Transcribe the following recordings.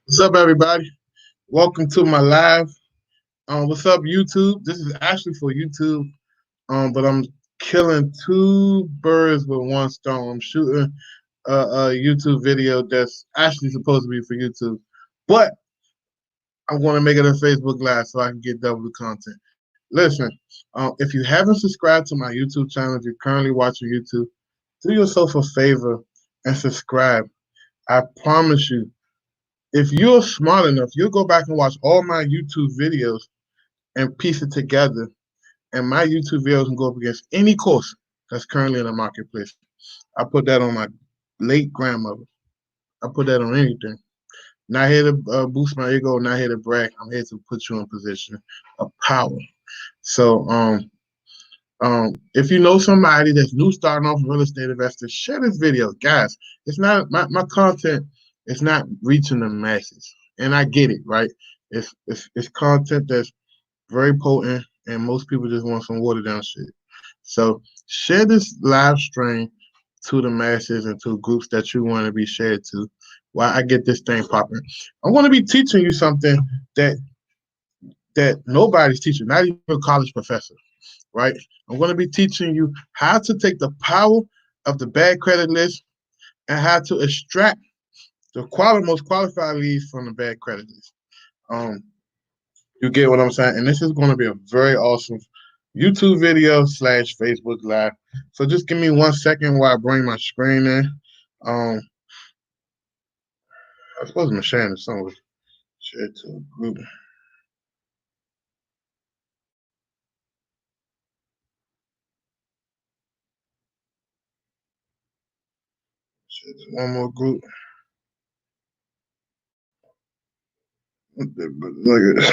What's up, everybody? Welcome to my live. What's up, YouTube? This is actually for YouTube, but I'm killing two birds with one stone. I'm shooting a YouTube video that's actually supposed to be for YouTube, but I'm going to make it a Facebook Live so I can get double the content. Listen, if you haven't subscribed to my YouTube channel, if you're currently watching YouTube, do yourself a favor and subscribe. I promise you, if you're smart enough, you'll go back and watch all my YouTube videos and piece it together. And my YouTube videos can go up against any course that's currently in the marketplace. I put that on my late grandmother. I put that on anything. Not here to boost my ego, not here to brag. I'm here to put you in a position of power. So, if you know somebody that's new starting off real estate investor, share this video, guys. It's not my content. It's not reaching the masses, and I get it, right? It's content that's very potent, and most people just want some watered down shit. So share this live stream to the masses and to groups that you want to be shared to while I get this thing popping. I'm going to be teaching you something that nobody's teaching, not even a college professor, right? I'm going to be teaching you how to take the power of the bad credit list and how to extract the most qualified leads from the bad credit list. You get what I'm saying? And this is going to be a very awesome YouTube video / Facebook Live. So just give me 1 second while I bring my screen in. I suppose I'm sharing this somewhere. Share to a group. Share to one more group. Look at this.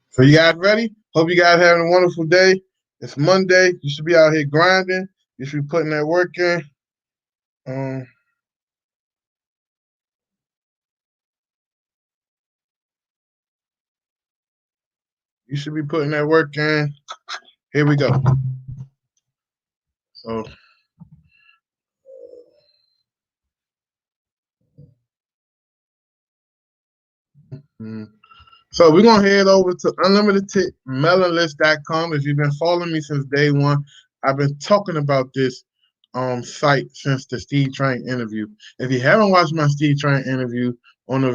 So you guys ready? Hope you guys having a wonderful day. It's Monday. You should be out here grinding. You should be putting that work in. You should be putting that work in. Here we go. So So we're gonna head over to unlimitedmelonlist.com. If you've been following me since day one, I've been talking about this site since the Steve Train interview. If you haven't watched my Steve Train interview on the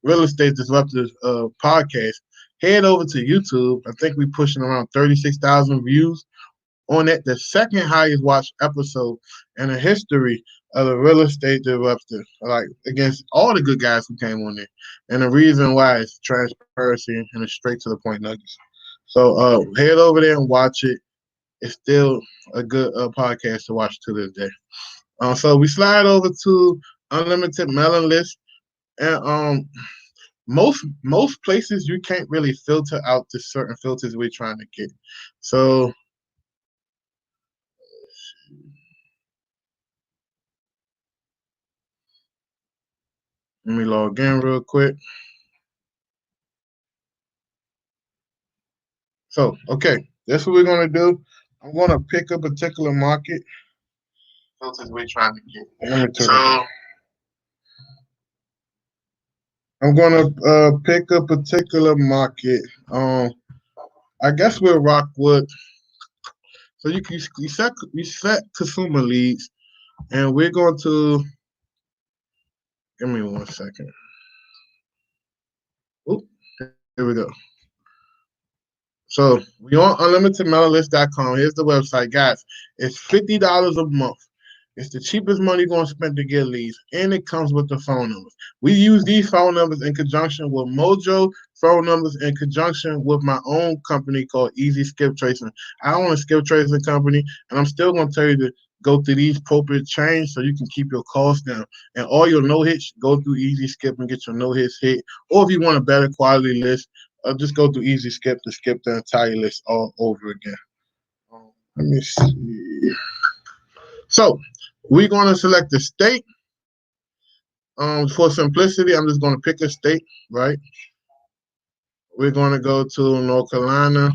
Real Estate Disruptors podcast, head over to YouTube. I think we're pushing around 36,000 views on it, the second highest watched episode in the history of the Real Estate Disruptor, like against all the good guys who came on there. And the reason why is transparency and it's straight to the point nuggets. So head over there and watch it. It's still a good podcast to watch to this day. So we slide over to Unlimited Mailing List, and most places you can't really filter out the certain filters we're trying to get. So let me log in real quick. So, okay, that's what we're going to do. I'm going to pick a particular market. Filters we're trying to get. So, I'm going to pick a particular market. I guess we'll rock with. So you set consumer leads, and we're going to. Give me 1 second. Oop, here we go. So we on unlimitedmelonlist.com. Here's the website, guys. It's $50 a month. It's the cheapest money you're going to spend to get leads, and it comes with the phone numbers. We use these phone numbers in conjunction with Mojo phone numbers in conjunction with my own company called Easy Skip Tracing. I own a skip tracing company, and I'm still going to tell you to go through these appropriate chains so you can keep your costs down. And all your no hits, go through Easy Skip and get your no hits hit. Or if you want a better quality list, just go through Easy Skip to skip the entire list all over again. Let me see. So we're going to select the state. For simplicity, I'm just going to pick a state, right? We're going to go to North Carolina.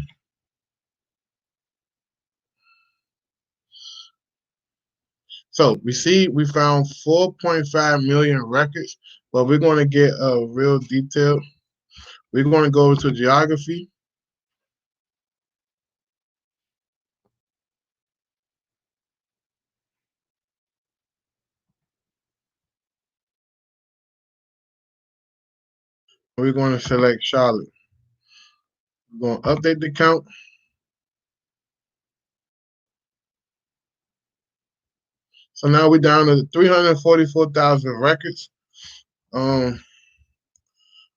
So we found 4.5 million records, but we're going to get a real detail. We're going to go to geography. We're going to select Charlotte. We're going to update the count. So now we're down to 344,000 records. And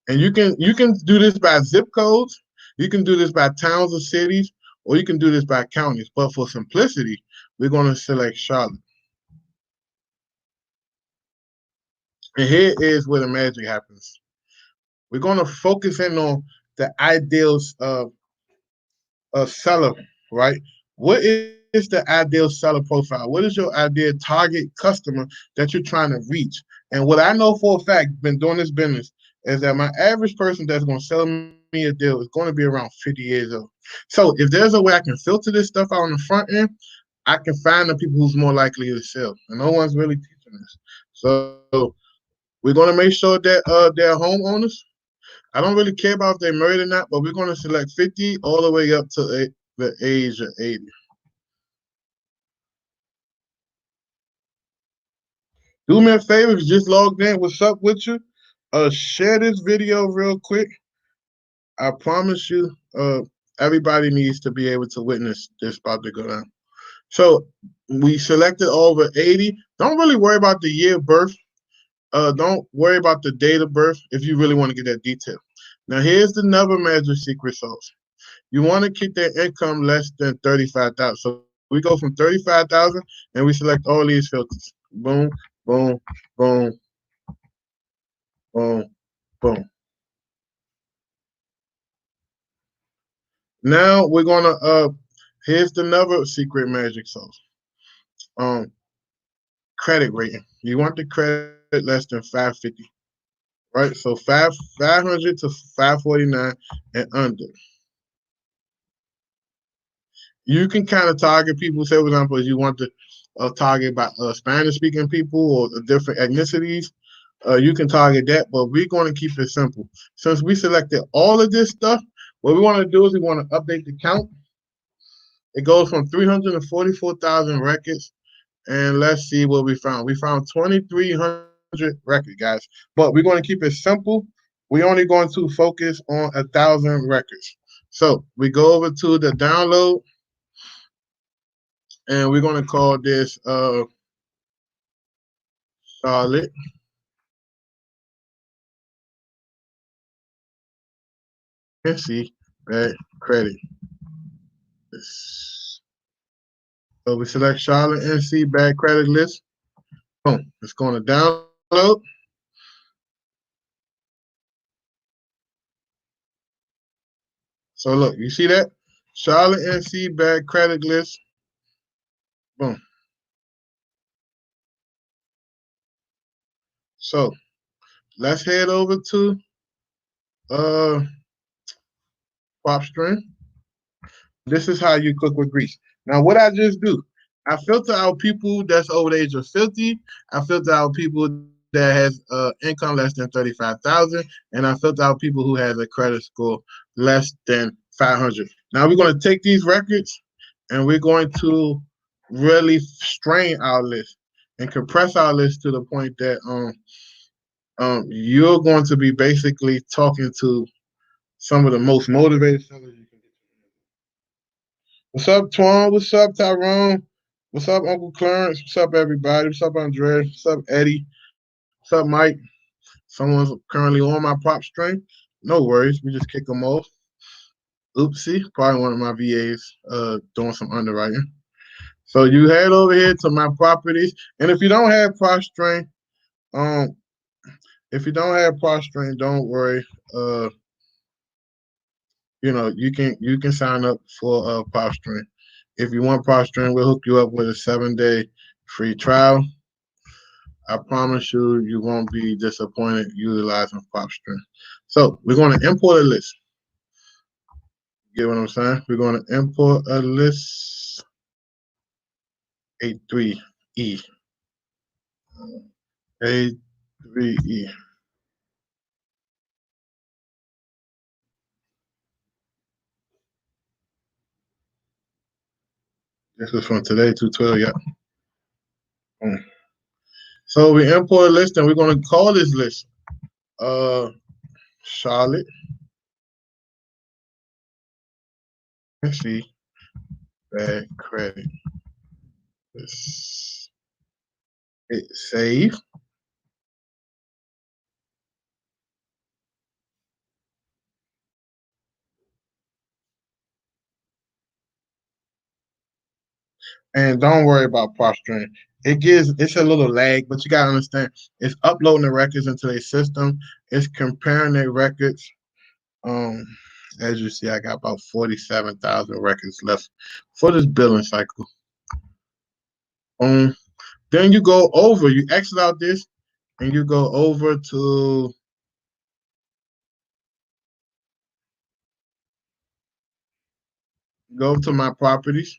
you can do this by zip codes, you can do this by towns or cities, or you can do this by counties. But for simplicity, we're going to select Charlotte. And here is where the magic happens. We're going to focus in on the ideal seller, right? What is the ideal seller profile? What is your ideal target customer that you're trying to reach? And what I know for a fact, been doing this business, is that my average person that's going to sell me a deal is going to be around 50 years old. So if there's a way I can filter this stuff out on the front end, I can find the people who's more likely to sell. And no one's really teaching this. So we're going to make sure that they're homeowners. I don't really care about if they're married or not, but we're going to select 50 all the way up to the age of 80. Do me a favor, if you just logged in, what's up with you? Share this video real quick. I promise you, everybody needs to be able to witness this about to go down. So we selected over 80. Don't really worry about the year of birth. Don't worry about the date of birth if you really want to get that detail. Now here's the another magic secret sauce. You want to keep their income less than 35,000. So we go from 35,000 and we select all these filters. Boom, boom, boom, boom, boom. Now we're gonna here's the another secret magic sauce. Credit rating. You want the credit less than 550, right? So 500 to 549 and under. You can kind of target people. Say, for example, if you want to target by Spanish-speaking people or different ethnicities, you can target that. But we're going to keep it simple. Since we selected all of this stuff, what we want to do is we want to update the count. It goes from 344,000 records, and let's see what we found. We found 2,300 records, guys. But we're going to keep it simple. We're only going to focus on 1,000 records. So we go over to the download. And we're going to call this Charlotte. And see bad credit. So we select Charlotte NC bad credit list. Boom. It's going to download. So look, you see that? Charlotte NC bad credit list. Boom. So let's head over to Propstream. This is how you cook with grease. Now, what I just do, I filter out people that's over the age of 50. I filter out people that has income less than 35,000, and I filter out people who has a credit score less than 500. Now we're going to take these records and we're going to really strain our list and compress our list to the point that you're going to be basically talking to some of the most motivated sellers you can get. What's up, Twan? What's up, Tyrone? What's up, Uncle Clarence? What's up, everybody? What's up, Andre? What's up, Eddie? What's up, Mike? Someone's currently on my prop string. No worries, we just kick them off. Oopsie, probably one of my VAs doing some underwriting. So you head over here to my properties, and if you don't have prop string, um, if you don't have prop string, don't worry. Uh, you can sign up for prop string. If you want prop string, we'll hook you up with a 7-day free trial. I promise you, you won't be disappointed utilizing PropStream. So we're going to import a list. Get what I'm saying? We're going to import a list A3E. A3E. This is from today, 212, yeah. So we import a list and we're going to call this list Charlotte. Let's see. Bad credit. Let's hit save. And don't worry about posturing. It's a little lag, but you gotta understand it's uploading the records into their system. It's comparing their records. Um, as you see, I got about 47,000 records left for this billing cycle. Um, then you go over, you exit out this, and you go over to my properties,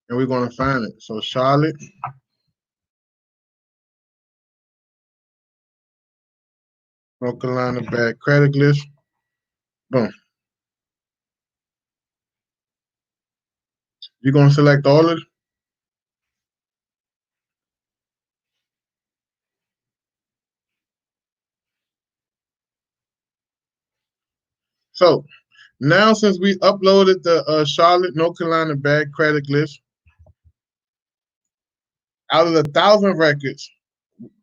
and we're gonna find it. So Charlotte, North Carolina bad credit list. Boom. You're gonna select all of it. So now, since we uploaded the Charlotte, North Carolina bad credit list, out of the 1,000 records,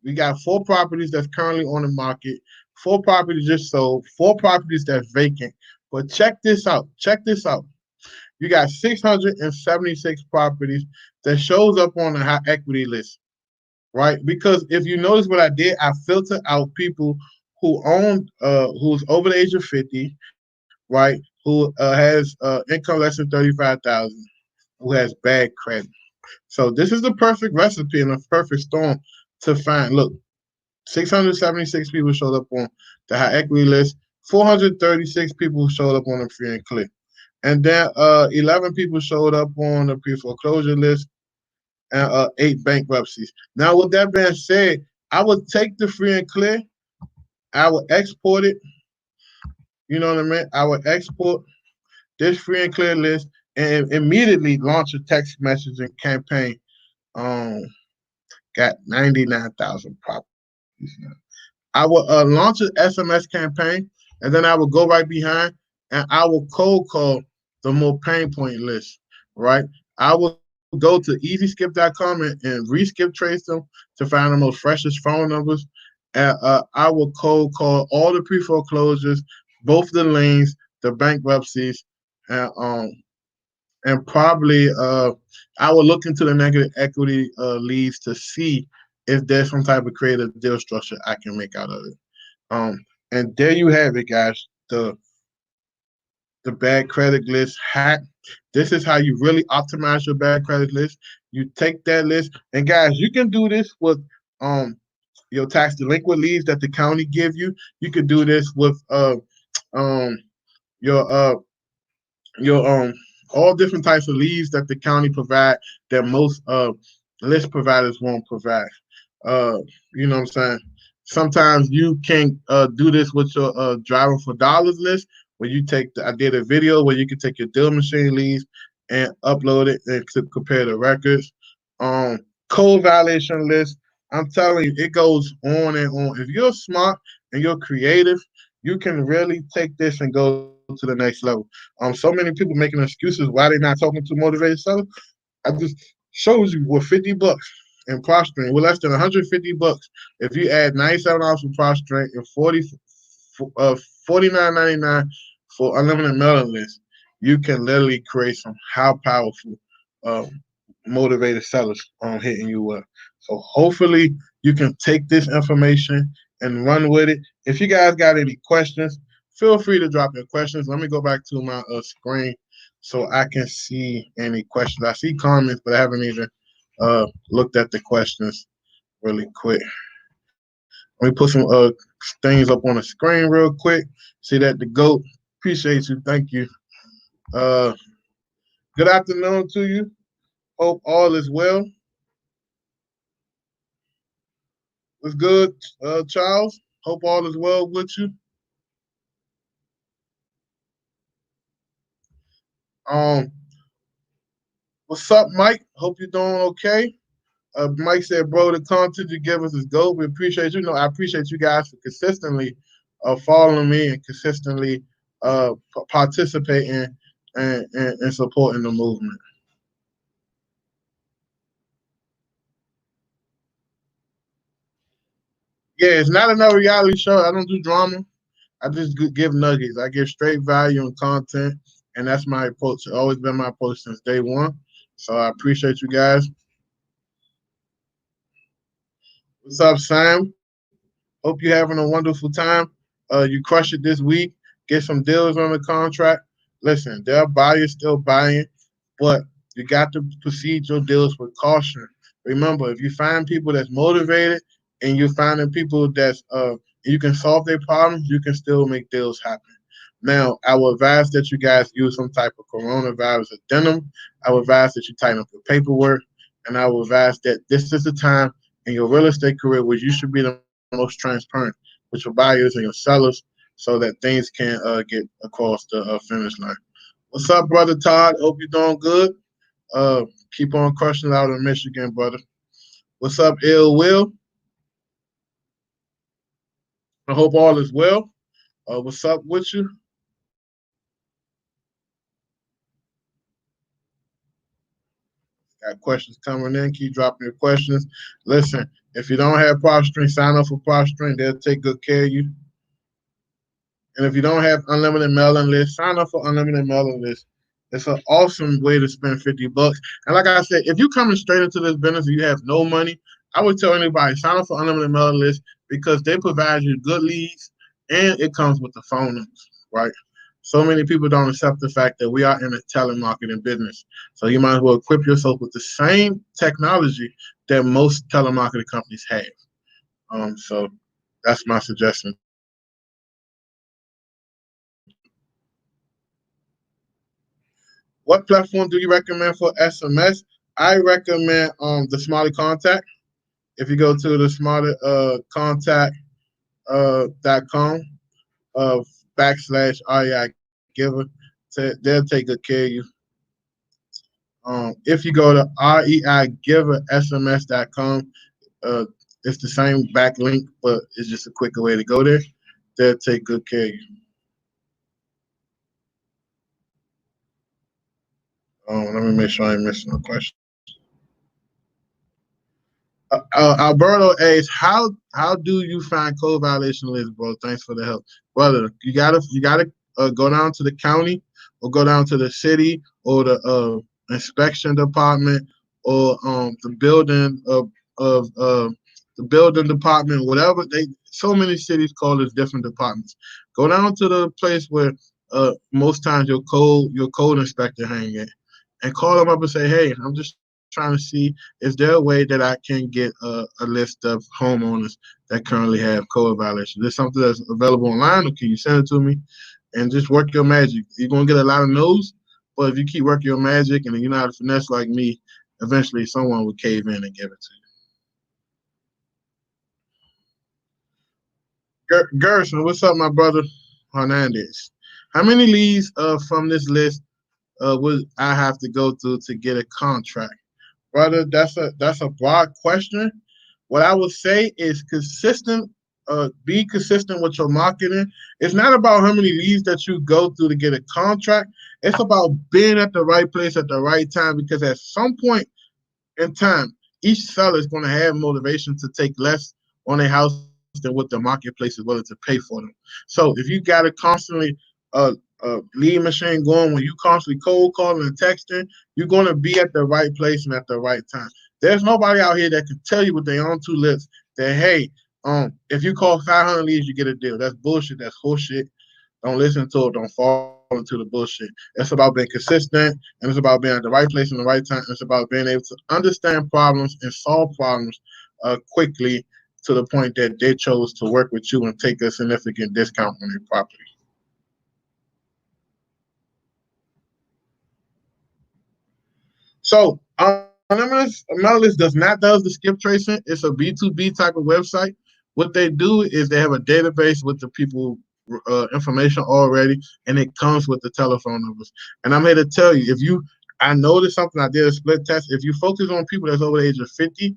we got 4 properties that's currently on the market, 4 properties just sold, 4 properties that's vacant. But check this out. Check this out. You got 676 properties that shows up on the high equity list, right? Because if you notice what I did, I filtered out people who own, who's over the age of 50, right? Who has income less than 35,000, who has bad credit. So this is the perfect recipe and a perfect storm to find. Look, 676 people showed up on the high equity list. 436 people showed up on the free and clear. And then 11 people showed up on the pre-foreclosure list and 8 bankruptcies. Now, with that being said, I would take the free and clear. I would export it. You know what I mean? I would export this free and clear list and immediately launch a text messaging campaign. Um, got 99,000 properties. I will launch an SMS campaign, and then I will go right behind, and I will cold call the more pain point list, right? I will go to easyskip.com and re-skip trace them to find the most freshest phone numbers. And I will cold call all the pre-foreclosures, both the liens, the bankruptcies, and probably I will look into the negative equity leads to see if there's some type of creative deal structure I can make out of it. And there you have it, guys. The bad credit list hack. This is how you really optimize your bad credit list. You take that list, and guys, you can do this with your tax delinquent leads that the county give you. You could do this with um your all different types of leads that the county provide that most list providers won't provide. Uh, you know what I'm saying? Sometimes you can do this with your driving for dollars list, where you take I did a video where you can take your deal machine leads and upload it and compare the records. Code violation list. I'm telling you, it goes on and on. If you're smart and you're creative, you can really take this and go to the next level. So many people making excuses why they're not talking to motivated sellers. I just shows you with 50 bucks in Propstream, with less than 150 bucks, if you add $97 for Propstream and 49.99 for unlimited mailing list, you can literally create some how powerful motivated sellers hitting you up. So hopefully you can take this information and run with it. If you guys got any questions, feel free to drop your questions. Let me go back to my screen so I can see any questions. I see comments, but I haven't even looked at the questions really quick. Let me put some things up on the screen real quick. See that the GOAT. Appreciate you. Thank you. Good afternoon to you. Hope all is well. What's good, Charles? Hope all is well with you. What's up, Mike? Hope you're doing okay. Mike said, bro, the content you give us is gold. We appreciate you. No, I appreciate you guys for consistently following me and consistently participating and supporting the movement. Yeah, it's not another reality show. I don't do drama. I just give nuggets. I give straight value and content, and that's my approach. It's always been my approach since day one. So I appreciate you guys. What's up, Sam? Hope you're having a wonderful time. You crush it this week. Get some deals on the contract. Listen, there are buyers still buying, but you got to proceed your deals with caution. Remember, if you find people that's motivated and you're finding people that's you can solve their problems, you can still make deals happen. Now, I would advise that you guys use some type of coronavirus addendum. I would advise that you tighten up your paperwork, and I would advise that this is the time in your real estate career where you should be the most transparent with your buyers and your sellers so that things can get across the finish line. What's up, brother Todd? Hope you're doing good. Keep on crushing out in Michigan, brother. What's up, Ill Will? I hope all is well. What's up with you? Got questions coming in. Keep dropping your questions. Listen, if you don't have Propstream, sign up for Propstream. They'll take good care of you. And if you don't have unlimited mailing list, sign up for unlimited mailing list. It's an awesome way to spend 50 bucks. And like I said, if you're coming straight into this business and you have no money, I would tell anybody sign up for unlimited mailing list because they provide you good leads and it comes with the phone numbers, right? So many people don't accept the fact that we are in a telemarketing business. So you might as well equip yourself with the same technology that most telemarketing companies have. So that's my suggestion. What platform do you recommend for SMS? I recommend the Smarter Contact. If you go to the Smarter Contact .com /REI Giver, they'll take good care of you. If you go to REIGiverSMS.com, it's the same backlink, but it's just a quicker way to go there. They'll take good care of you. Let me make sure I ain't missing no question. Alberto asks, how do you find code violation lists, bro? Thanks for the help, brother. You gotta go down to the county or go down to the city or the inspection department or the building of the building department, whatever they. So many cities call it different departments. Go down to the place where most times your code inspector hang at, and call them up and say, hey, I'm just trying to see, is there a way that I can get a list of homeowners that currently have code violations? Is there something that's available online, or can you send it to me? And just work your magic. You're going to get a lot of no's, but if you keep working your magic and you're not a finesse like me, eventually someone will cave in and give it to you. Gerson, what's up, my brother Hernandez? How many leads from this list would I have to go through to get a contract? Brother, that's a broad question. What I would say is consistent. Be consistent with your marketing. It's not about how many leads that you go through to get a contract. It's about being at the right place at the right time, because at some point in time. Each seller is going to have motivation to take less on a house than what the marketplace is willing to pay for them. So if you got a constantly lead machine going, when you constantly cold calling and texting, you're going to be at the right place and at the right time. There's nobody out here that can tell you with their own two lips that, hey, if you call 500 leads, you get a deal. That's bullshit. That's horseshit. Don't listen to it. Don't fall into the bullshit. It's about being consistent, and it's about being at the right place in the right time. It's about being able to understand problems and solve problems quickly to the point that they chose to work with you and take a significant discount on their property. So Anonymous does not does the skip tracing. It's a B2B type of website. What they do is they have a database with the people information already, and it comes with the telephone numbers. And I'm here to tell you, I noticed something. I did a split test. If you focus on people that's over the age of 50,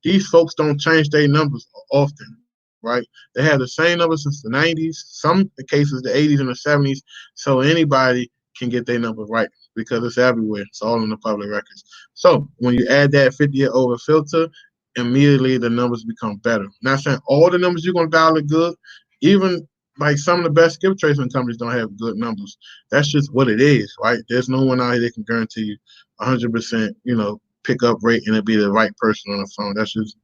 these folks don't change their numbers often, right? They have the same numbers since the 90s, some cases the 80s and the 70s. So anybody can get their number right because it's everywhere. It's all in the public records. So when you add that 50 over filter, immediately the numbers become better. Not saying all the numbers you're going to dial are good. Even like some of the best skip tracing companies don't have good numbers. That's just what it is, right? There's no one out here that can guarantee you 100%, pick up rate and it'll be the right person on the phone. That's just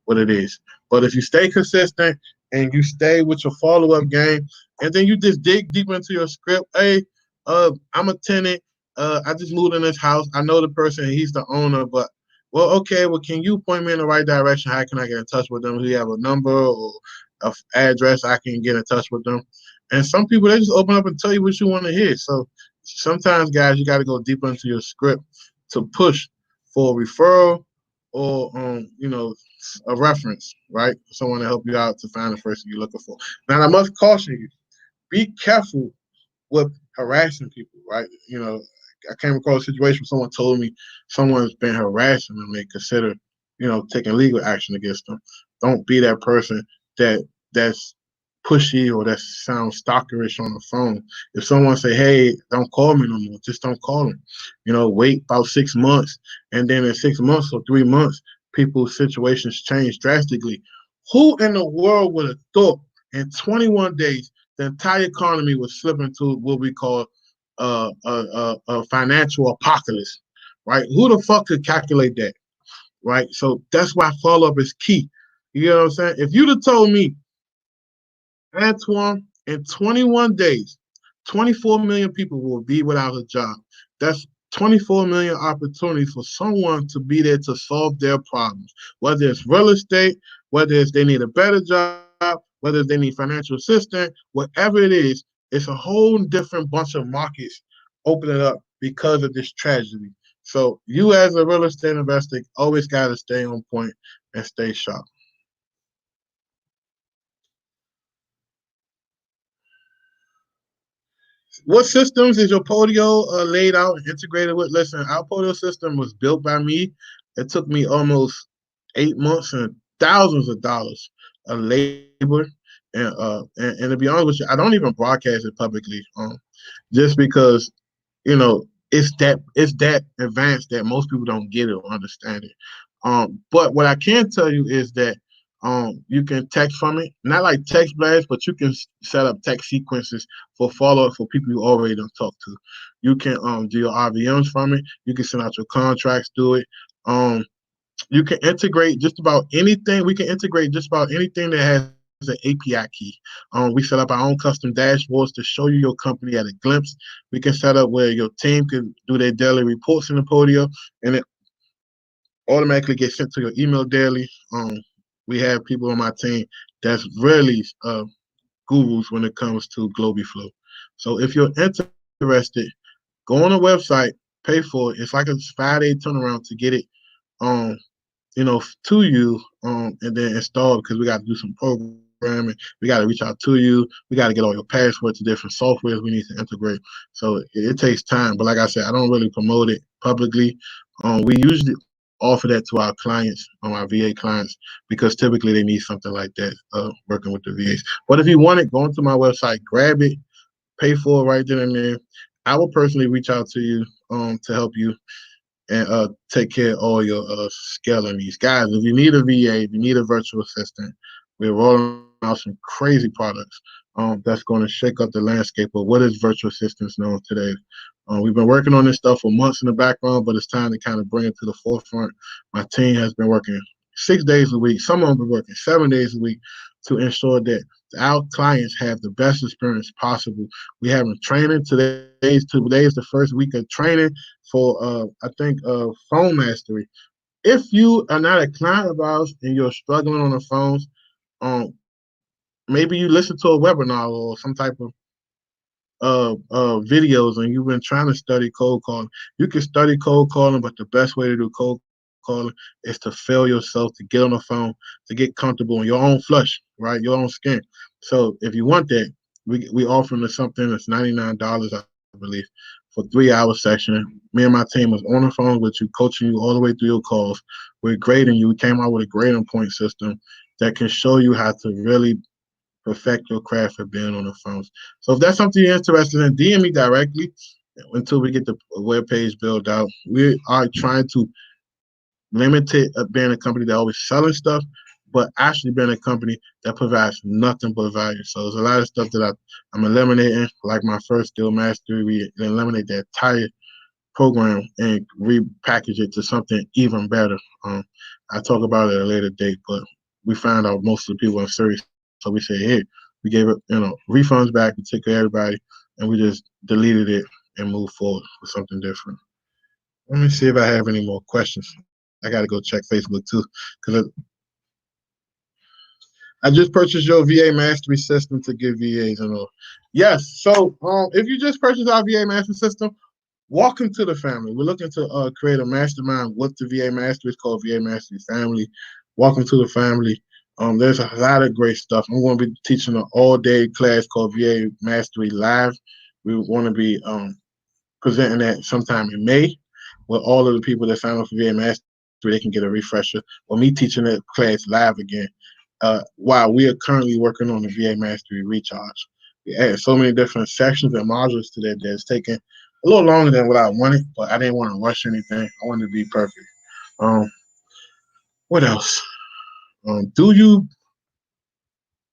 what it is. But if you stay consistent and you stay with your follow-up game, and then you just dig deep into your script, hey, I'm a tenant. I just moved in this house. I know the person, he's the owner, but well, okay, well, can you point me in the right direction? How can I get in touch with them? Do you have a number or a address I can get in touch with them? And some people, they just open up and tell you what you want to hear. So sometimes, guys, you got to go deeper into your script to push for a referral or a reference, right? Someone to help you out to find the person you're looking for. Now, I must caution you: be careful with harassing people, right? I came across a situation where someone told me someone's been harassing them. They consider, taking legal action against them. Don't be that person that's pushy or that sounds stalkerish on the phone. If someone say, "Hey, don't call me no more," just don't call them. Wait about 6 months, and then in 6 months or 3 months, people's situations change drastically. Who in the world would have thought in 21 days the entire economy was slipping to what we call a financial apocalypse, right? Who the fuck could calculate that, right? So that's why follow up is key. You know what I'm saying? If you'd have told me, Antoine, in 21 days, 24 million people will be without a job. That's 24 million opportunities for someone to be there to solve their problems, whether it's real estate, whether it's they need a better job, whether they need financial assistance, whatever it is, it's a whole different bunch of markets opening up because of this tragedy. So you as a real estate investor always got to stay on point and stay sharp. What systems is your Podio laid out and integrated with? Listen, our Podio system was built by me. It took me almost 8 months and thousands of dollars of labor. And to be honest with you, I don't even broadcast it publicly, just because it's that advanced that most people don't get it or understand it. But what I can tell you is that you can text from it, not like text blasts, but you can set up text sequences for follow up for people you already don't talk to. You can do your RVMs from it. You can send out your contracts through it. You can integrate just about anything. We can integrate just about anything that has an API key. We set up our own custom dashboards to show you your company at a glimpse. We can set up where your team can do their daily reports in the Podio, and it automatically gets sent to your email daily. We have people on my team that's really gurus when it comes to Globiflow. So if you're interested, go on the website, pay for it. It's like a 5-day turnaround to get it um, to you and then install because we got to do some programming. We got to reach out to you. We got to get all your passwords to different softwares we need to integrate. So it takes time. But like I said, I don't really promote it publicly. We usually offer that to our clients, our VA clients, because typically they need something like that working with the VAs. But if you want it, go onto my website, grab it, pay for it right then and there. I will personally reach out to you to help you and take care of all your scaling needs. Guys, if you need a VA, if you need a virtual assistant, we're rolling out some crazy products that's going to shake up the landscape of what is virtual assistants known today. We've been working on this stuff for months in the background, but it's time to kind of bring it to the forefront. My team has been working 6 days a week. Some of them been working 7 days a week to ensure that our clients have the best experience possible. We have training. Today is the first week of training for I think phone mastery. If you are not a client of ours and you're struggling on the phones, maybe you listen to a webinar or some type of videos and you've been trying to study cold calling. You can study cold calling, but the best way to do cold calling is to fail yourself, to get on the phone, to get comfortable in your own flesh, right? Your own skin. So if you want that, we offering something that's $99, I believe, for 3 hour session. Me and my team was on the phone with you, coaching you all the way through your calls. We're grading you. We came out with a grading point system that can show you how to really perfect your craft for being on the phones. So if that's something you're interested in, DM me directly until we get the web page built out. We are trying to limit it being a company that always selling stuff, but actually being a company that provides nothing but value. So there's a lot of stuff that I'm eliminating, like my first deal mastery. We eliminate that entire program and repackage it to something even better. I talk about it at a later date, but we found out most of the people are serious. So we said, hey, we gave it, refunds back, we took care of everybody, and we just deleted it and moved forward with something different. Let me see if I have any more questions. I got to go check Facebook too, because I just purchased your VA mastery system to give VAs and all. Yes. So if you just purchased our VA mastery system, welcome to the family. We're looking to create a mastermind with the VA Mastery. It's called VA Mastery Family. Welcome to the family. There's a lot of great stuff. I'm going to be teaching an all-day class called VA Mastery Live. We want to be presenting that sometime in May with all of the people that sign up for VA Mastery. They can get a refresher or me teaching that class live again while we are currently working on the VA Mastery Recharge. We added so many different sections and modules to that it's taking a little longer than what I wanted, but I didn't want to rush anything. I wanted to be perfect. What else? Do you?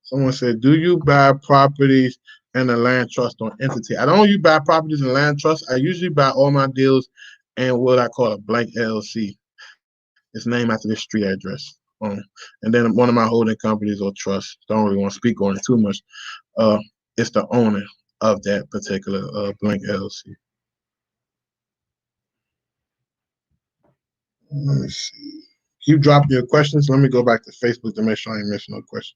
Someone said, do you buy properties and a land trust or entity? I don't usually buy properties and land trusts. I usually buy all my deals and what I call a blank LLC. It's named after this street address. And then one of my holding companies or trusts, don't really want to speak on it too much. It's the owner of that particular blank LLC. Let me see. Keep dropping your questions. Let me go back to Facebook to make sure I ain't missing no question.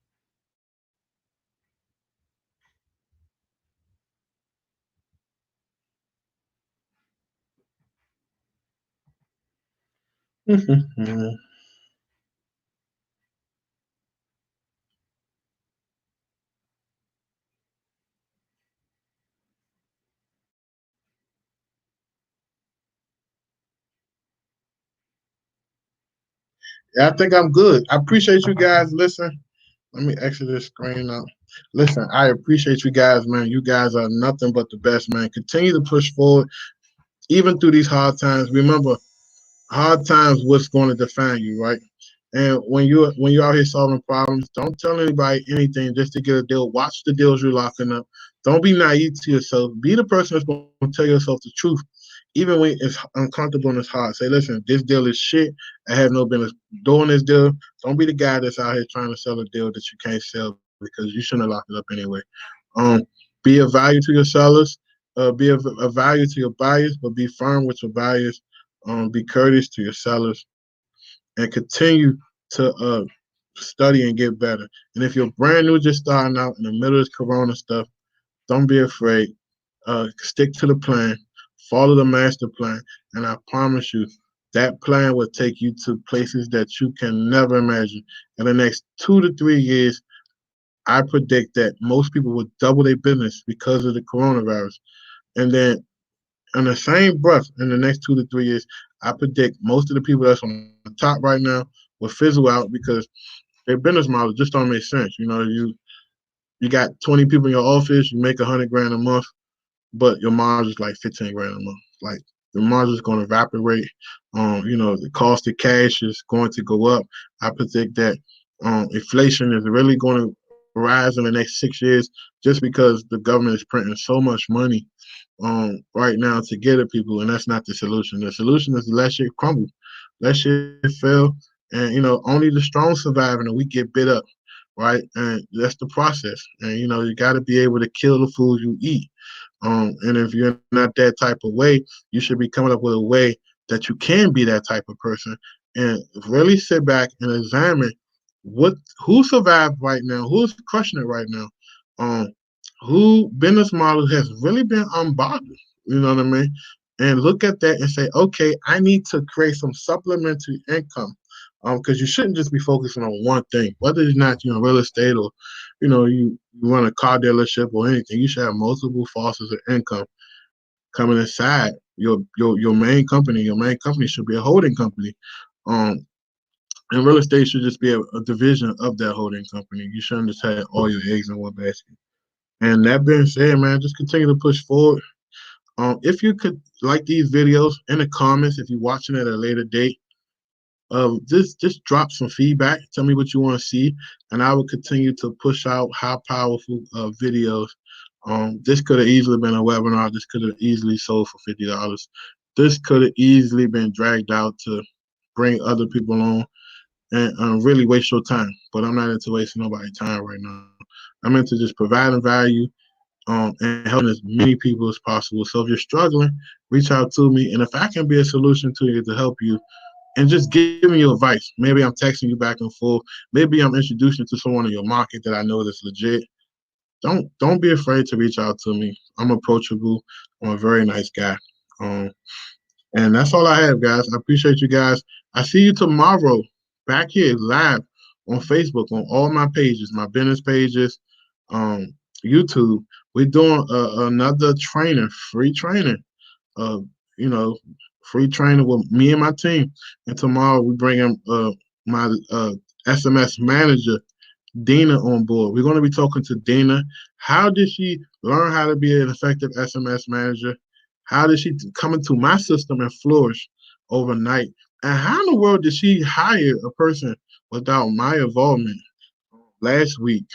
Yeah, I think I'm good. I appreciate you guys. Listen, let me exit this screen out. Listen, I appreciate you guys, man. You guys are nothing but the best, man. Continue to push forward, even through these hard times. Remember, hard times what's going to define you, right? And when you're out here solving problems, don't tell anybody anything just to get a deal. Watch the deals you're locking up. Don't be naive to yourself. Be the person that's going to tell yourself the truth, even when it's uncomfortable and it's hard. Say, listen, this deal is shit. I have no business doing this deal. Don't be the guy that's out here trying to sell a deal that you can't sell because you shouldn't have locked it up anyway. Um, be of value to your sellers. Be of value to your buyers, but be firm with your buyers. Be courteous to your sellers, and continue to study and get better. And if you're brand new, just starting out in the middle of this Corona stuff, don't be afraid. Stick to the plan, follow the master plan, and I promise you, that plan will take you to places that you can never imagine. In the next 2 to 3 years, I predict that most people will double their business because of the coronavirus. And then in the same breath, in the next 2 to 3 years, I predict most of the people that's on the top right now will fizzle out because their business model just don't make sense. You got 20 people in your office, you make 100 grand a month, but your margin's like 15 grand a month. Like the margin is going to evaporate. The cost of cash is going to go up. I predict that inflation is really going to rise in the next 6 years just because the government is printing so much money right now to get at people, and that's not the solution. The solution is to let shit crumble, let shit fail, and only the strong survive and the weak get bit up, right? And that's the process. And you got to be able to kill the food you eat. And if you're not that type of way, you should be coming up with a way that you can be that type of person, and really sit back and examine what who survived right now, who's crushing it right now, um, who business model has really been unbothered. You know what I mean? And look at that and say, okay, I need to create some supplementary income. Because you shouldn't just be focusing on one thing, whether it's not real estate or you run a car dealership or anything. You should have multiple sources of income coming inside your main company. Your main company should be a holding company. Um, and real estate should just be a division of that holding company. You shouldn't just have all your eggs in one basket. And that being said, man, just continue to push forward. If you could like these videos in the comments, if you're watching at a later date, just drop some feedback. Tell me what you want to see, and I will continue to push out high powerful videos. This could have easily been a webinar. This could have easily sold for $50. This could have easily been dragged out to bring other people on and really waste your time. But I'm not into wasting nobody's time right now. I'm into just providing value and helping as many people as possible. So if you're struggling, reach out to me, and if I can be a solution to you to help you and just giving you advice. Maybe I'm texting you back and forth. Maybe I'm introducing you to someone in your market that I know that's legit. Don't be afraid to reach out to me. I'm approachable. I'm a very nice guy. Um, and that's all I have, guys. I appreciate you guys. I see you tomorrow back here live on Facebook on all my pages, my business pages, um, YouTube. We're doing another training, free training. Uh, you know, free training with me and my team. And tomorrow we bring in my SMS manager, Dina, on board. We're going to be talking to Dina. How did she learn how to be an effective SMS manager? How did she come into my system and flourish overnight? And how in the world did she hire a person without my involvement last week?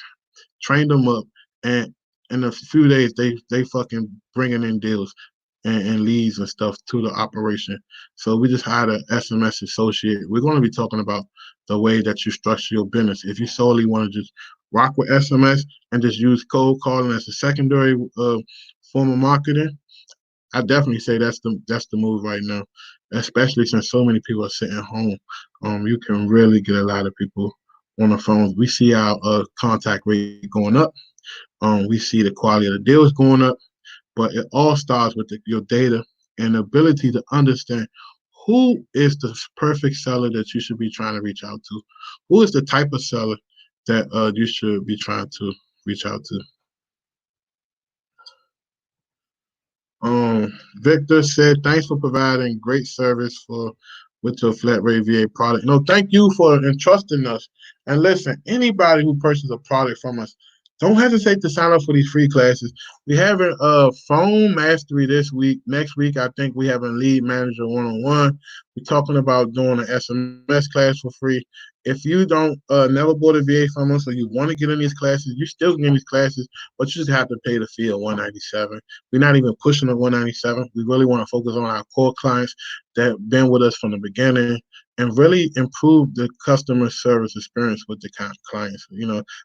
Trained them up, and in a few days they fucking bringing in deals and leads and stuff to the operation. So we just hired an SMS associate. We're going to be talking about the way that you structure your business. If you solely want to just rock with SMS and just use cold calling as a secondary form of marketing, I definitely say that's the move right now, especially since so many people are sitting home. You can really get a lot of people on the phone. We see our contact rate going up. We see the quality of the deals going up, but it all starts with your data and the ability to understand who is the perfect seller that you should be trying to reach out to. Who is the type of seller that you should be trying to reach out to. Victor said, thanks for providing great service with your flat rate VA product. Thank you for entrusting us. And listen, anybody who purchases a product from us, don't hesitate to sign up for these free classes. We having phone mastery this week. Next week, I think we having lead manager one-on-one. We're talking about doing an SMS class for free. If you don't never bought a VA from us or you want to get in these classes, you still can get in these classes, but you just have to pay the fee of $197. We're not even pushing the $197. We really want to focus on our core clients that have been with us from the beginning and really improve the customer service experience with the clients.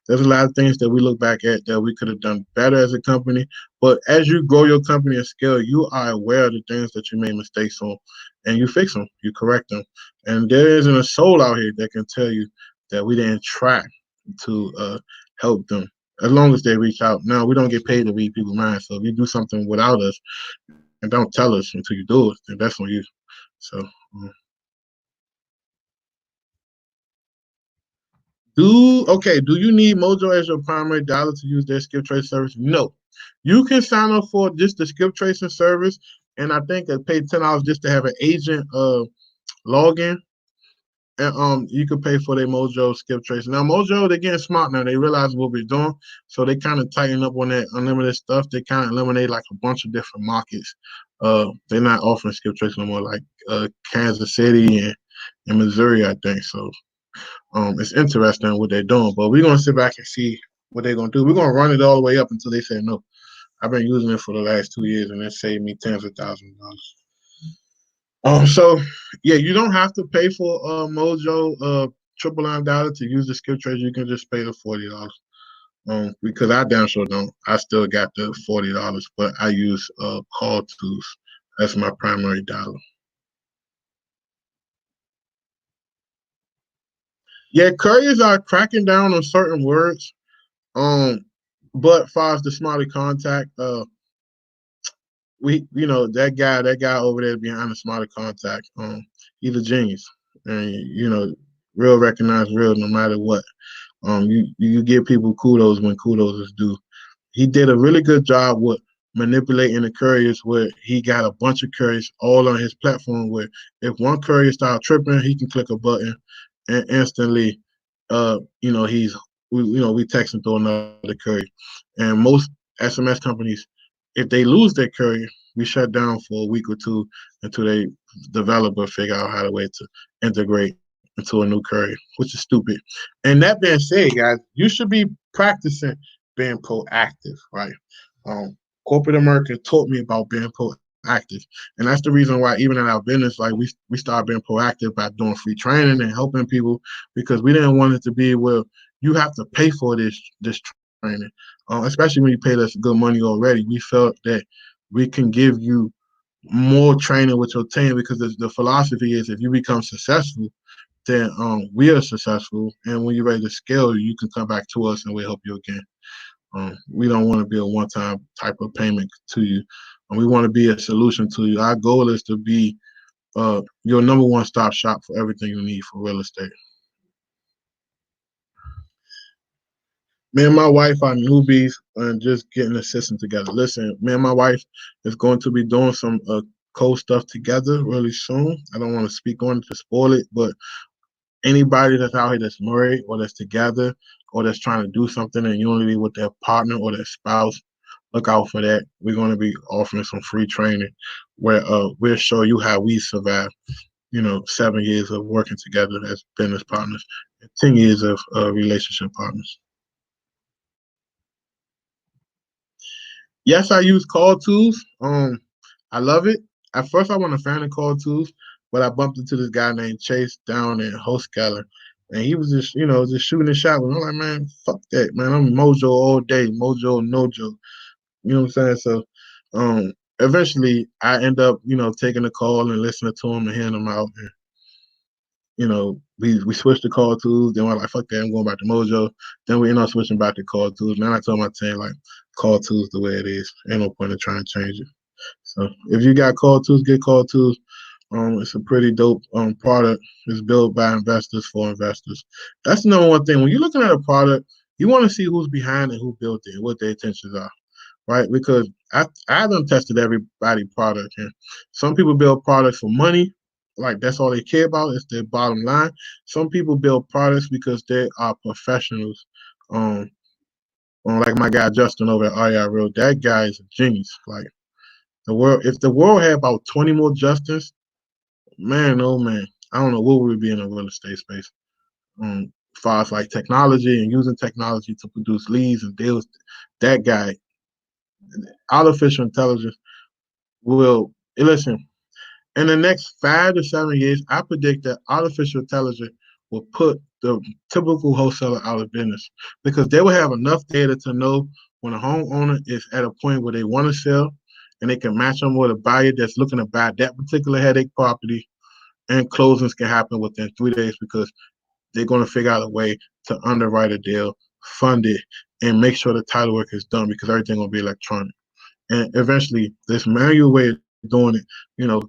There's a lot of things that we look back at that we could have done better as a company, but as you grow your company and scale, you are aware of the things that you made mistakes on, and you fix them, you correct them. And there isn't a soul out here that can tell you that we didn't try to help them as long as they reach out. Now, we don't get paid to read people's minds, so if you do something without us and don't tell us until you do it, then that's on you. So, do you need Mojo as your primary dialer to use their skip trace service? No. You can sign up for just the skip tracing service, and I think I paid $10 just to have an agent login. and you could pay for their Mojo skip trace. Now Mojo, they're getting smart now. They realize what we're doing, so they kind of tighten up on that unlimited stuff. They kind of eliminate like a bunch of different markets. They're not offering skip trace no more, like Kansas City and Missouri, I think. So it's interesting what they're doing, but we're gonna sit back and see what they're gonna do. We're gonna run it all the way up until they say no. I've been using it for the last 2 years, and it saved me tens of thousands of dollars. So yeah, you don't have to pay for Mojo triple line data to use the skip trace. You can just pay the $40. Because I damn sure don't. I still got the $40, but I use call tools. That's my primary dollar. Yeah, couriers are cracking down on certain words. But as far as the smarter contact, that guy over there behind the smarter contact, he's a genius, and real recognize real no matter what. You give people kudos when kudos is due. He did a really good job with manipulating the couriers where he got a bunch of couriers all on his platform where if one courier starts tripping, he can click a button and instantly we text him through another courier. And most SMS companies, if they lose their courier, we shut down for a week or two until they developer figure out how to way to integrate into a new courier, which is stupid. And that being said, guys, you should be practicing being proactive, right? Um, Corporate America taught me about being proactive, and that's the reason why even in our business, like we started being proactive by doing free training and helping people because we didn't want it to be well you have to pay for this training, especially when you paid us good money already. We felt that we can give you more training with your team because the philosophy is if you become successful, then we are successful, and when you're ready to scale, you can come back to us and we'll help you again. We don't want to be a one-time type of payment to you. We want to be a solution to you. Our goal is to be your number one stop shop for everything you need for real estate. Me and my wife are newbies and just getting the system together. Listen, me and my wife is going to be doing some cool stuff together really soon. I don't want to speak on it to spoil it, but anybody that's out here that's married or that's together or that's trying to do something in unity with their partner or their spouse, look out for that. We're going to be offering some free training where we'll show you how we survive, 7 years of working together as business partners, and 10 years of relationship partners. Yes, I use call tools. I love it. At first, I wasn't a fan of call tools, but I bumped into this guy named Chase down in Hostkeller, and he was just shooting a shot with me. I'm like, man, fuck that, man. I'm Mojo all day, Mojo, Nojo. You know what I'm saying? So, eventually, I end up, taking the call and listening to him and hearing him out. And, we switched to call tools. Then we're like, fuck that, I'm going back to Mojo. Then we end up switching back to call tools. Now I told my team, like, call tools the way it is. Ain't no point in trying to change it. So if you got call tools, get call tools. It's a pretty dope product. It's built by investors for investors. That's the number one thing. When you're looking at a product, you want to see who's behind it, who built it, what their intentions are, right? Because I haven't tested everybody product, and some people build products for money, like that's all they care about is their bottom line. Some people build products because they are professionals. Um, like my guy Justin over at REI that guy is a genius. Like if the world had about 20 more Justins, man, oh man, I don't know what we would be in a real estate space. As far as like technology and using technology to produce leads and deals, that guy, artificial intelligence will listen. In the next 5 to 7 years, I predict that artificial intelligence will put the typical wholesaler out of business because they will have enough data to know when a homeowner is at a point where they want to sell and they can match them with a buyer that's looking to buy that particular headache property, and closings can happen within 3 days because they're going to figure out a way to underwrite a deal, fund it, and make sure the title work is done because everything will be electronic. And eventually, this manual way of doing it,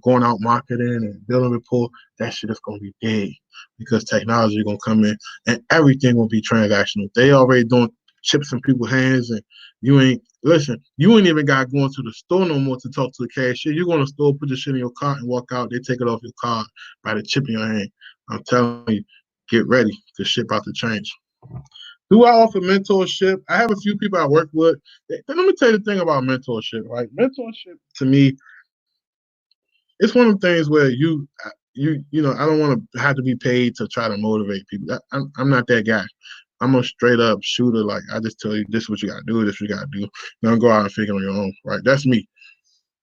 going out marketing and building rapport, that shit is going to be dead because technology is going to come in and everything will be transactional. They already doing chips in people's hands, and you ain't even got going to the store no more to talk to the cashier. You go to the store, put your shit in your cart and walk out. They take it off your card by the chip in your hand. I'm telling you, get ready because shit about to change. Do I offer mentorship? I have a few people I work with. Let me tell you the thing about mentorship, right? Mentorship to me, it's one of the things where I don't want to have to be paid to try to motivate people. I'm not that guy. I'm a straight up shooter. Like I just tell you, this is what you gotta do. This is what you gotta do. Don't go out and figure it on your own, right? That's me.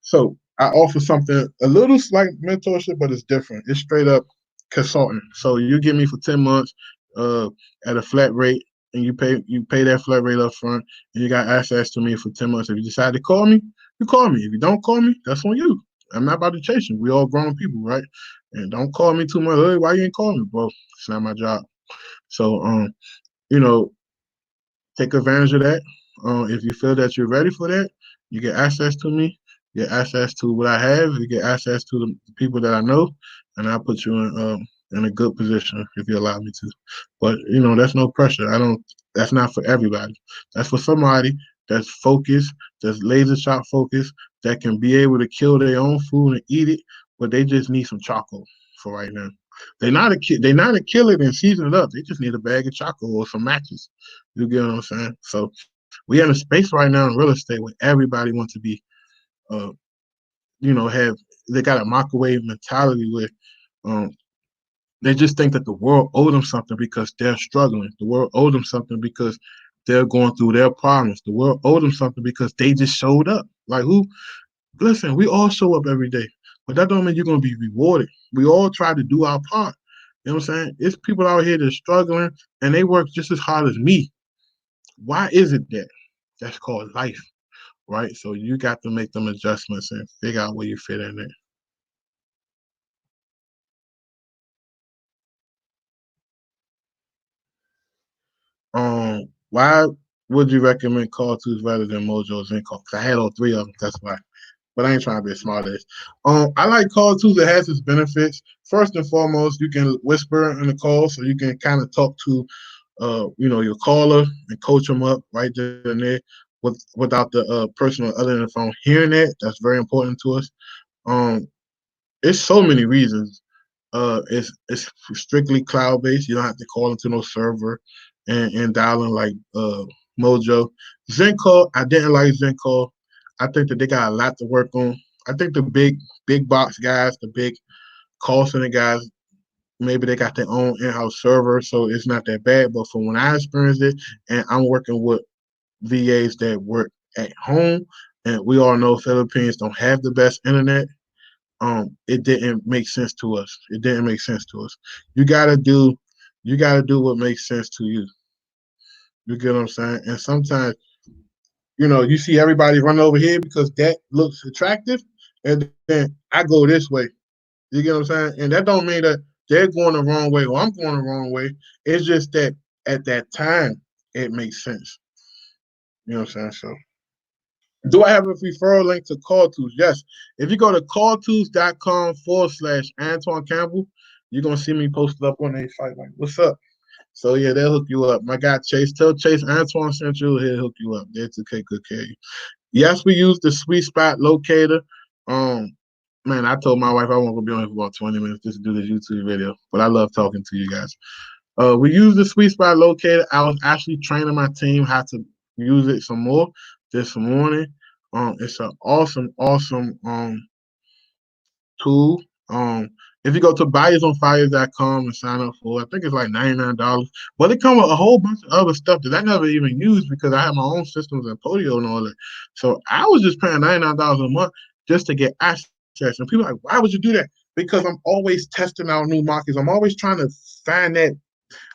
So I offer something a little slight mentorship, but it's different. It's straight up consulting. So you give me for 10 months uh, at a flat rate, and you pay that flat rate up front, and you got access to me for 10 months. If you decide to call me, you call me. If you don't call me, that's on you. I'm not about to chase you. We all grown people, right? And don't call me too much. Hey, why you ain't calling me, bro? It's not my job. So you know, take advantage of that. If you feel that you're ready for that, you get access to me, get access to what I have, you get access to the people that I know, and I'll put you in a good position if you allow me to. But that's no pressure. I don't. That's not for everybody. That's for somebody that's focused, that's laser sharp focused, that can be able to kill their own food and eat it, but they just need some charcoal for right now. They not a kill it and season it up. They just need a bag of charcoal or some matches. You get what I'm saying? So we in a space right now in real estate where everybody wants to be, uh, have they got a microwave mentality where um, they just think that the world owes them something because they're struggling. The world owes them something because they're going through their problems. The world owes them something because they just showed up. Like who? Listen, we all show up every day, but that don't mean you're gonna be rewarded. We all try to do our part. You know what I'm saying? It's people out here that's struggling and they work just as hard as me. Why is it that? That's called life, right? So you got to make them adjustments and figure out where you fit in there. Why would you recommend Call Tools rather than Mojo's and Call? Because I had all three of them. That's why. But I ain't trying to be a smart ass. I like Call Tools. It has its benefits. First and foremost, you can whisper in the call, so you can kind of talk to, your caller and coach them up right there and there, without the person on the other end of the phone hearing that. That's very important to us. Um, it's so many reasons. It's strictly cloud based. You don't have to call into no server and dialing like Mojo. Zenco, I didn't like Zenco. I think that they got a lot to work on. I think the big box guys, the big call center guys, maybe they got their own in-house server, so it's not that bad. But from when I experienced it, and I'm working with VAs that work at home, and we all know Philippines don't have the best internet. It didn't make sense to us. It didn't make sense to us. You gotta do you gotta do what makes sense to you. You get what I'm saying? And sometimes, you see everybody running over here because that looks attractive, and then I go this way. You get what I'm saying? And that don't mean that they're going the wrong way or I'm going the wrong way. It's just that at that time it makes sense. You know what I'm saying? So do I have a referral link to Call Tools? Yes. If you go to calltools.com/Antoine Campbell, you're gonna see me posted up on their site like, what's up? So yeah, they'll hook you up. My guy Chase, tell Chase Antoine sent you, he'll hook you up. They'll take good care of you. Yes, we use the sweet spot locator. Um, man, I told my wife I won't be on here for about 20 minutes just to do this YouTube video, but I love talking to you guys. We use the sweet spot locator. I was actually training my team how to use it some more this morning. It's an awesome tool. If you go to buyersonfire.com and sign up for it, I think it's like $99. But it comes with a whole bunch of other stuff that I never even used because I have my own systems and Podio and all that. So I was just paying $99 a month just to get access. And people are like, why would you do that? Because I'm always testing out new markets. I'm always trying to find that.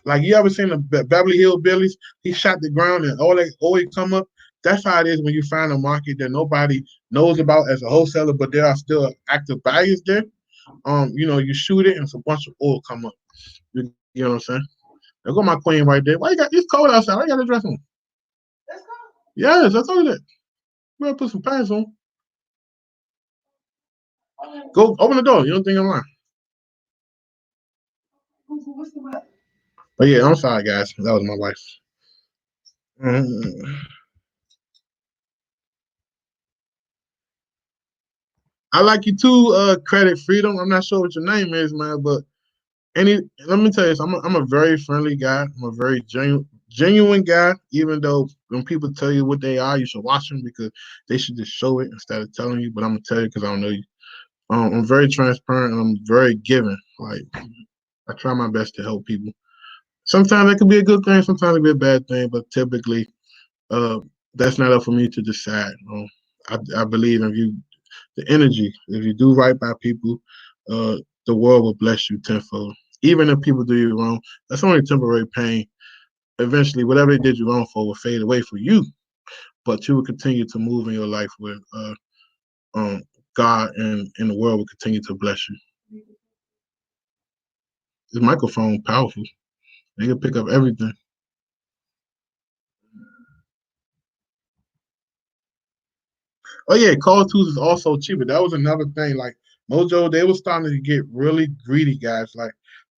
Like you ever seen the Beverly Hills Billies? He shot the ground and all that oil come up. That's how it is when you find a market that nobody knows about as a wholesaler, but there are still active buyers there. You shoot it and it's a bunch of oil come up. You know what I'm saying? There go my queen right there. Why you got it's cold outside? Why you got a dress on? That's cold. Yes, I told you that. You better put some pants on. Go open the door. You don't think I'm lying. But yeah, I'm sorry, guys. That was my wife. Mm-hmm. I like you too, Credit Freedom. I'm not sure what your name is, man, but let me tell you, I'm a very friendly guy. I'm a very genuine guy. Even though when people tell you what they are, you should watch them because they should just show it instead of telling you. But I'm gonna tell you because I don't know you. I'm very transparent and I'm very giving. Like I try my best to help people. Sometimes it can be a good thing, sometimes it can be a bad thing, but typically, uh, that's not up for me to decide. I believe if you the energy, if you do right by people, uh, the world will bless you tenfold. Even if people do you wrong, that's only temporary pain. Eventually, whatever they did you wrong for will fade away for you, but you will continue to move in your life with um, God, and the world will continue to bless you. This microphone powerful. They can pick up everything. Oh yeah, Call Tools is also cheaper. That was another thing. Like Mojo, they were starting to get really greedy, guys. Like,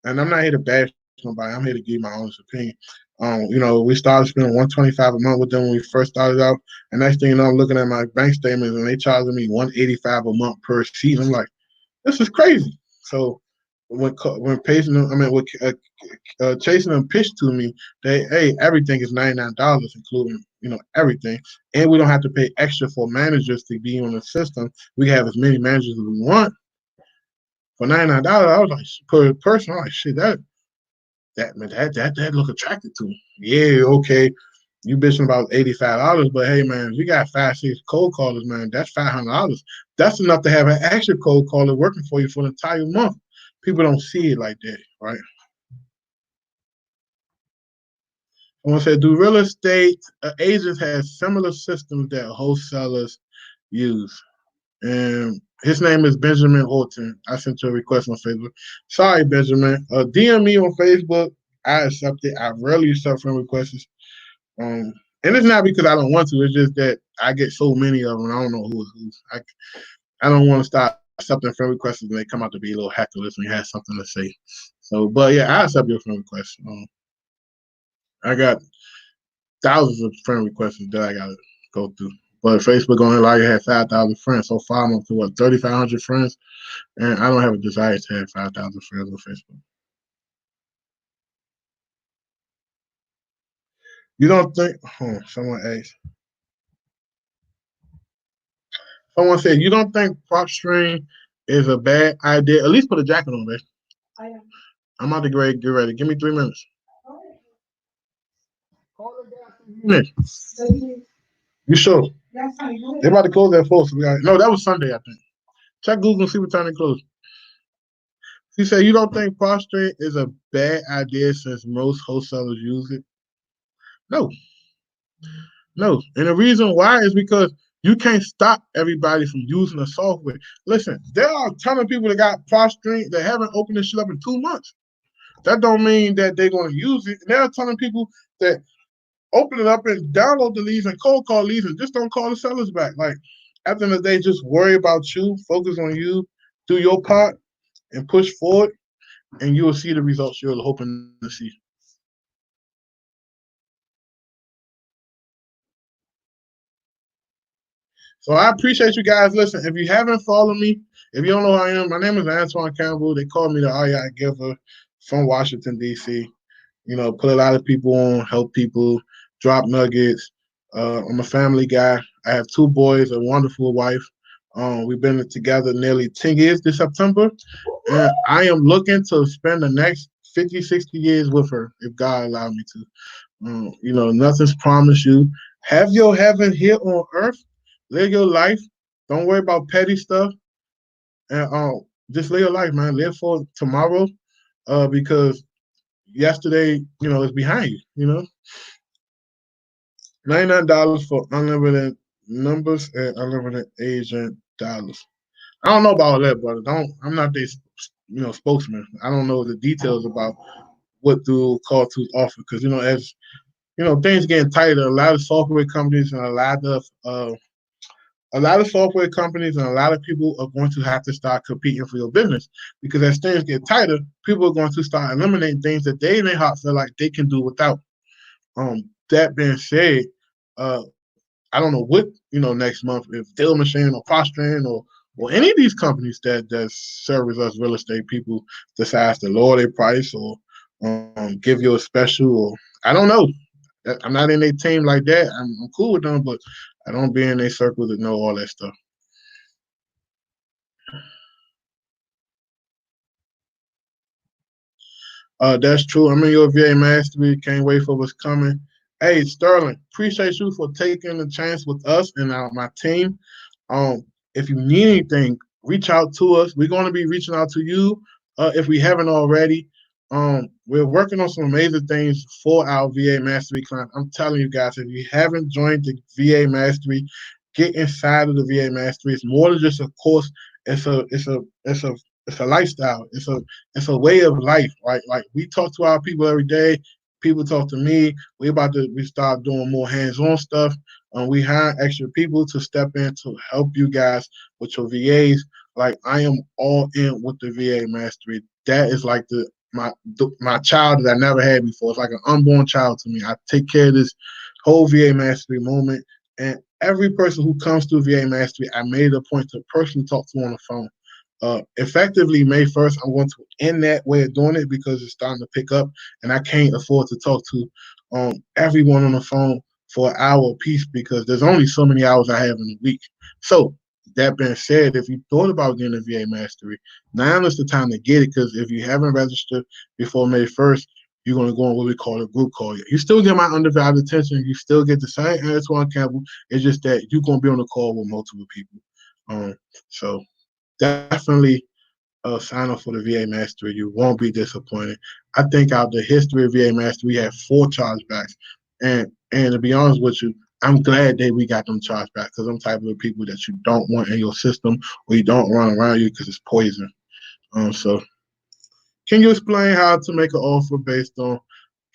and I'm not here to bash nobody. I'm here to give my honest opinion. We started spending 125 a month with them when we first started out, and next thing you know, I'm looking at my bank statements and they charging me 185 a month per season. I'm like, this is crazy. So when pacing them, I mean, with chasing them pitched to me, hey, everything is $99, including everything, and we don't have to pay extra for managers to be on the system. We have as many managers as we want for $99. I was like, per person, I'm like, shit, that look attractive to me. Yeah, okay. You bitching about $85, but hey man, we got 5, 6 cold callers, man. That's $500. That's enough to have an extra cold caller working for you for the entire month. People don't see it like that, right? I want to say, do real estate agents have similar systems that wholesalers use? And his name is Benjamin Horton. I sent you a request on Facebook. Sorry, Benjamin. DM me on Facebook. I accept it. I rarely accept friend requests. Um, and it's not because I don't want to. It's just that I get so many of them. I don't know who is who. I don't want to start accepting friend requests and they come out to be a little hecklers and you have something to say. So, but yeah, I accept your friend request. I got thousands of friend requests that I gotta go through. But Facebook only allow you to have 5,000 friends. So far, I'm up to 3,500 friends, and I don't have a desire to have 5,000 friends on Facebook. You don't think? Someone asked. Someone said you don't think Propstream is a bad idea. At least put a jacket on, man. I'm about to get ready. Give me 3 minutes. You sure? They about to close at 4. So no, that was Sunday, I think. Check Google and see what time they close. He said, you don't think prostrate is a bad idea since most wholesalers use it? No, no. And the reason why is because you can't stop everybody from using the software. Listen, there are a ton of people that got prostrate that haven't opened this shit up in 2 months. That don't mean that they're going to use it. And there are a ton of people that open it up and download the leads and cold call leads and just don't call the sellers back. Like, at the end of the day, just worry about you, focus on you, do your part, and push forward, and you will see the results you're hoping to see. So I appreciate you guys. Listen, if you haven't followed me, if you don't know who I am, my name is Antoine Campbell. They call me the REI Giver from Washington, D.C. Put a lot of people on, help people, drop nuggets. I'm a family guy. I have 2 boys, a wonderful wife. We've been together nearly 10 years this September, and I am looking to spend the next 50, 60 years with her if God allows me to. Nothing's promised you. Have your heaven here on earth. Live your life. Don't worry about petty stuff. And just live your life, man. Live for tomorrow. Because yesterday, is behind you. $99 for unlimited numbers and unlimited agent dollars. I don't know about all that, brother. I'm not their spokesman. I don't know the details about what do call to offer because as things getting tighter. A lot of software companies and a lot of people are going to have to start competing for your business because as things get tighter, people are going to start eliminating things that they in their heart feel like they can do without. That being said, I don't know what next month if Deal Machine or Prostrand or Well, any of these companies that service us real estate people decides to lower their price or give you a special, or I don't know. I'm not in their team like that. I'm cool with them, but I don't be in their circle to know all that stuff. That's true. I'm in your VA mastery. Can't wait for what's coming. Hey, Sterling, appreciate you for taking the chance with us and my team. Um, if you need anything, reach out to us. We're going to be reaching out to you if we haven't already. We're working on some amazing things for our VA Mastery client. I'm telling you guys, if you haven't joined the VA Mastery, get inside of the VA Mastery. It's more than just a course. It's a lifestyle. It's a way of life. Right? Like we talk to our people every day. People talk to me. We start doing more hands-on stuff. We hire extra people to step in to help you guys with your VAs. Like I am all in with the VA Mastery. That is like my child that I never had before. It's like an unborn child to me. I take care of this whole VA Mastery moment, and every person who comes through VA Mastery, I made a point to personally talk to on the phone. Effectively, May 1st, I'm going to end that way of doing it because it's starting to pick up, and I can't afford to talk to everyone on the phone for an hour apiece because there's only so many hours I have in a week. So, that being said, if you thought about getting a VA Mastery, now is the time to get it because if you haven't registered before May 1st, you're going to go on what we call a group call. You still get my undervalued attention. You still get the same Antoine Campbell. It's just that you're going to be on a call with multiple people. So definitely sign up for the VA Mastery. You won't be disappointed. I think out of the history of VA Mastery, we have 4 chargebacks. And to be honest with you, I'm glad that we got them chargebacks because I'm type of people that you don't want in your system or you don't run around you because it's poison. So can you explain how to make an offer based on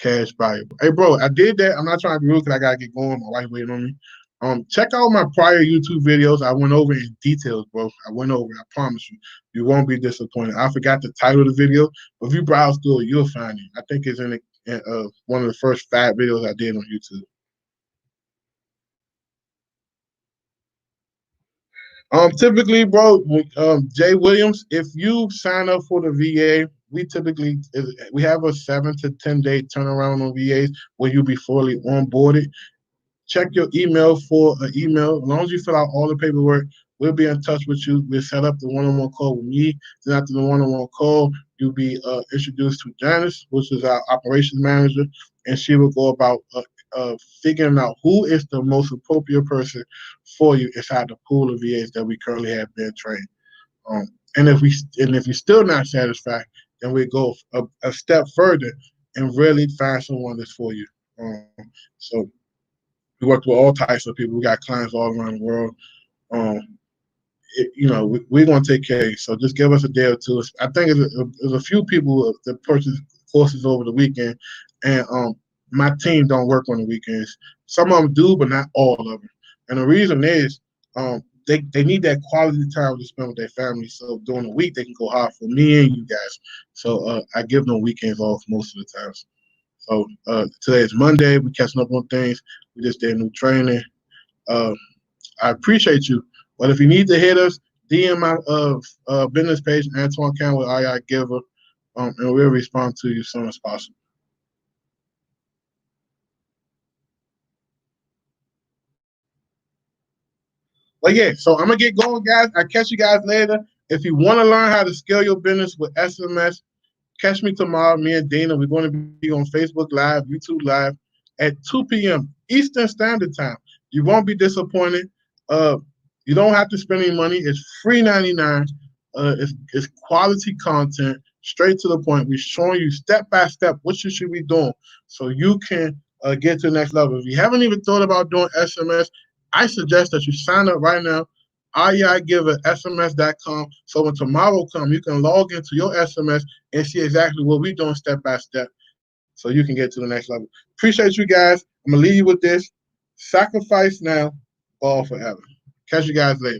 cash value? Hey, bro, I did that. I'm not trying to be rude because I got to get going. My wife waiting on me. Check out my prior YouTube videos. I went over in details, bro. I went over. I promise you, you won't be disappointed. I forgot the title of the video, but if you browse through it, you'll find it. I think it's in one of the first 5 videos I did on YouTube. Typically, bro, Jay Williams, if you sign up for the VA, we have a 7 to 10 day turnaround on VAs where you'll be fully onboarded. Check your email for an email. As long as you fill out all the paperwork, we'll be in touch with you. We'll set up the one-on-one call with me. Then after the one-on-one call, you'll be introduced to Janice, which is our operations manager, and she will go about figuring out who is the most appropriate person for you inside the pool of VAs that we currently have been trained. Um, and if you're still not satisfied, then we go a step further and really find someone that's for you. So we work with all types of people. We got clients all around the world. Um, we're going to take care of you. So just give us a day or two. I think there's a few people that purchase courses over the weekend, and my team don't work on the weekends. Some of them do, but not all of them. And the reason is they need that quality time to spend with their family. So during the week, they can go hard for me and you guys. So I give them weekends off most of the times. So today is Monday. We're catching up on things. We just did new training. Uh, I appreciate you. But if you need to hit us, DM my business page, Antoine Campbell, II Giver, and we'll respond to you as soon as possible. But yeah, so I'm going to get going, guys. I'll catch you guys later. If you want to learn how to scale your business with SMS, catch me tomorrow. Me and Dana, we're going to be on Facebook Live, YouTube Live at 2 p.m. Eastern Standard Time. You won't be disappointed. You don't have to spend any money. It's free 99. It's quality content, straight to the point. We're showing you step by step what you should be doing so you can get to the next level. If you haven't even thought about doing SMS, I suggest that you sign up right now. IEIGive at SMS.com. So when tomorrow comes, you can log into your SMS and see exactly what we're doing step by step so you can get to the next level. Appreciate you guys. I'm going to leave you with this. Sacrifice now, ball forever. Catch you guys later.